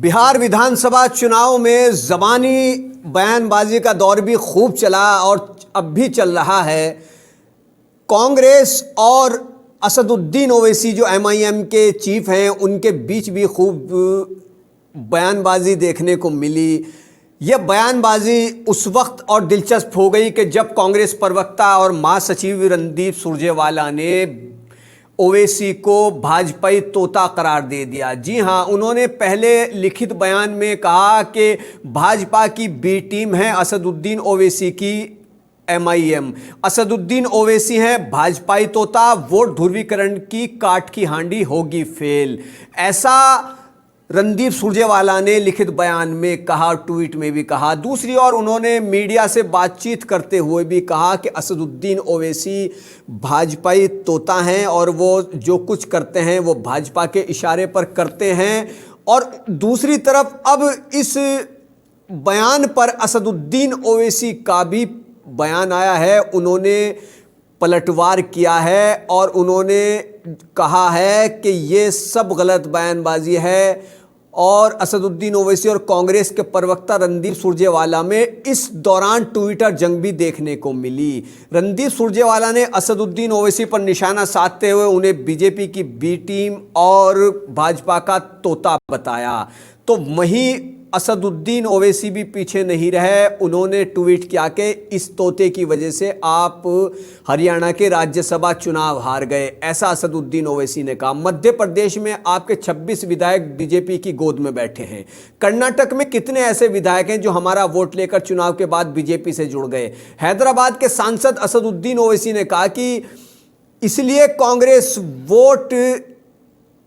बिहार विधानसभा चुनाव में ज़बानी बयानबाजी का दौर भी खूब चला और अब भी चल रहा है। कांग्रेस और असदुद्दीन ओवैसी जो एमआईएम के चीफ हैं, उनके बीच भी खूब बयानबाजी देखने को मिली। यह बयानबाजी उस वक्त और दिलचस्प हो गई कि जब कांग्रेस प्रवक्ता और महासचिव रणदीप सुरजेवाला ने ओवैसी को भाजपाई तोता करार दे दिया। जी हां, उन्होंने पहले लिखित बयान में कहा कि भाजपा की बी टीम है असदुद्दीन ओवैसी की एमआईएम। असदुद्दीन ओवैसी हैं भाजपाई तोता, वोट ध्रुवीकरण की काट की हांडी होगी फेल, ऐसा रणदीप सुरजेवाला ने लिखित बयान में कहा, ट्वीट में भी कहा। दूसरी ओर उन्होंने मीडिया से बातचीत करते हुए भी कहा कि असदुद्दीन ओवैसी भाजपाई तोता हैं और वो जो कुछ करते हैं वो भाजपा के इशारे पर करते हैं। और दूसरी तरफ अब इस बयान पर असदुद्दीन ओवैसी का भी बयान आया है। उन्होंने पलटवार किया है और उन्होंने कहा है कि ये सब गलत बयानबाजी है और असदुद्दीन ओवैसी और कांग्रेस के प्रवक्ता रणदीप सुरजेवाला में इस दौरान ट्विटर जंग भी देखने को मिली। रणदीप सुरजेवाला ने असदुद्दीन ओवैसी पर निशाना साधते हुए उन्हें बीजेपी की बी टीम और भाजपा का तोता बताया। तो वहीं असदुद्दीन ओवैसी भी पीछे नहीं रहे। उन्होंने ट्वीट किया कि इस तोते की वजह से आप हरियाणा के राज्यसभा चुनाव हार गए, ऐसा असदुद्दीन ओवैसी ने कहा। मध्य प्रदेश में आपके 26 विधायक बीजेपी की गोद में बैठे हैं। कर्नाटक में कितने ऐसे विधायक हैं जो हमारा वोट लेकर चुनाव के बाद बीजेपी से जुड़ गए। हैदराबाद के सांसद असदुद्दीन ओवैसी ने कहा कि इसलिए कांग्रेस वोट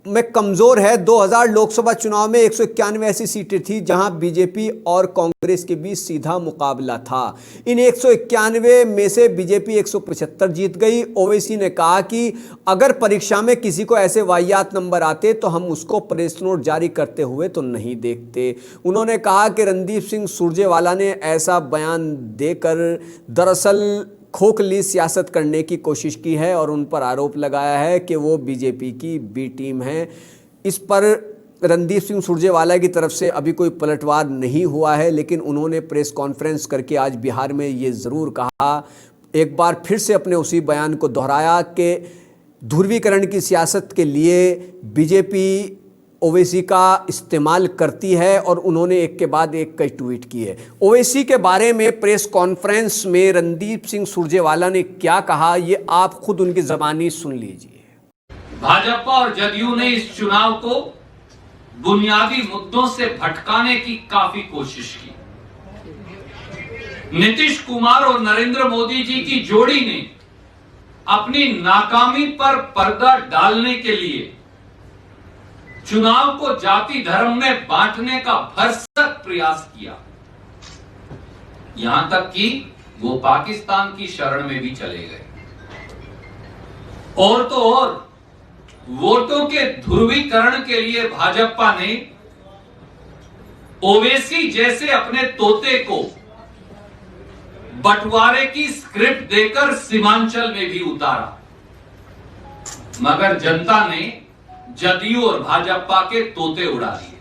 में कमज़ोर है। 2000 लोकसभा चुनाव में 191 ऐसी सीटें थी जहां बीजेपी और कांग्रेस के बीच सीधा मुकाबला था। इन 191 में से बीजेपी 175 जीत गई। ओवैसी ने कहा कि अगर परीक्षा में किसी को ऐसे वाहियात नंबर आते तो हम उसको प्रेस नोट जारी करते हुए तो नहीं देखते। उन्होंने कहा कि रणदीप सिंह सुरजेवाला ने ऐसा बयान देकर दरअसल खोखली सियासत करने की कोशिश की है और उन पर आरोप लगाया है कि वो बीजेपी की बी टीम है। इस पर रणदीप सिंह सुरजेवाला की तरफ से अभी कोई पलटवार नहीं हुआ है, लेकिन उन्होंने प्रेस कॉन्फ्रेंस करके आज बिहार में ये ज़रूर कहा, एक बार फिर से अपने उसी बयान को दोहराया कि ध्रुवीकरण की सियासत के लिए बीजेपी ओवैसी का इस्तेमाल करती है और उन्होंने एक के बाद एक कई ट्वीट किए। ओवैसी के बारे में प्रेस कॉन्फ्रेंस में रणदीप सिंह सुरजेवाला ने क्या कहा, ये आप खुद उनकी ज़बानी सुन लीजिए। भाजपा और जदयू ने इस चुनाव को बुनियादी मुद्दों से भटकाने की काफी कोशिश की। नीतीश कुमार और नरेंद्र मोदी जी की जोड़ी ने अपनी नाकामी पर पर्दा डालने के लिए चुनाव को जाति धर्म में बांटने का भरसक प्रयास किया, यहां तक कि वो पाकिस्तान की शरण में भी चले गए। और तो और वोटों के ध्रुवीकरण के लिए भाजपा ने ओवैसी जैसे अपने तोते को बंटवारे की स्क्रिप्ट देकर सीमांचल में भी उतारा, मगर जनता ने जदयू और भाजपा के तोते उड़ा दिए।